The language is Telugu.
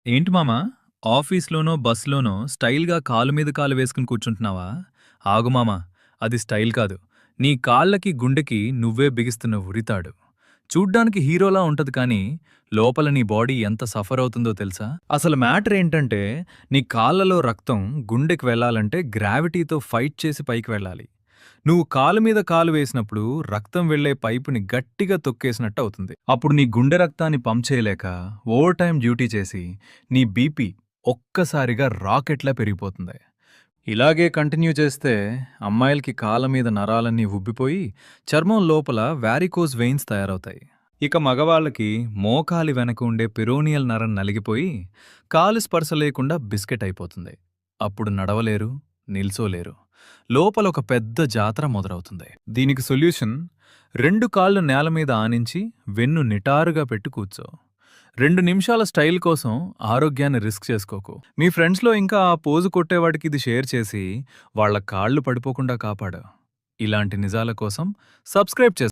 ఏంటి మామా, ఆఫీస్‌లోనో, బస్‌లోనో స్టైల్‌గా కాలు మీద కాలు వేసుకుని కూర్చుంటున్నావా? ఆగు మామా, అది స్టైల్ కాదు. నీ కాళ్ళకి, గుండెకి నువ్వే బిగిస్తున్న ఉరితాడు. చూడ్డానికి హీరోలా ఉంటది కానీ, లోపల నీ బాడీ ఎంత సఫర్ అవుతుందో తెలుసా? అసలు మ్యాటర్ ఏంటంటే, నీ కాళ్ళలో రక్తం గుండెకి వెళ్ళాలంటే గ్రావిటీతో ఫైట్ చేసి పైకి వెళ్ళాలి. నువ్వు కాలు మీద కాలు వేసినప్పుడు రక్తం వెళ్లే పైపుని గట్టిగా తొక్కేసినట్టు అవుతుంది. అప్పుడు నీ గుండె రక్తాన్ని పంప్ చేయలేక ఓవర్ టైం డ్యూటీ చేసి నీ బీపీ ఒక్కసారిగా రాకెట్లా పెరిగిపోతుంది. ఇలాగే కంటిన్యూ చేస్తే అమ్మాయిలకి కాళ్ళ మీద నరాలన్నీ ఉబ్బిపోయి చర్మం లోపల వారికోజ్ వెయిన్స్ తయారవుతాయి. ఇక మగవాళ్ళకి మోకాలి వెనక ఉండే పెరోనియల్ నరం నలిగిపోయి కాలు స్పర్శ లేకుండా బిస్కెట్ అయిపోతుంది. అప్పుడు నడవలేరు, నిల్చోలేరు. లోపల ఒక పెద్ద జాతర మొదలవుతుంది. దీనికి సొల్యూషన్, 2 కాళ్ళు నేల మీద ఆనించి వెన్ను నిటారుగా పెట్టి కూర్చో. 2 నిమిషాల స్టైల్ కోసం ఆరోగ్యాన్ని రిస్క్ చేసుకోకు. మీ ఫ్రెండ్స్లో ఇంకా ఆ పోజు కొట్టేవాడికి ఇది షేర్ చేసి వాళ్ళ కాళ్ళు పడిపోకుండా కాపాడు. ఇలాంటి నిజాల కోసం సబ్స్క్రైబ్ చేసుకో.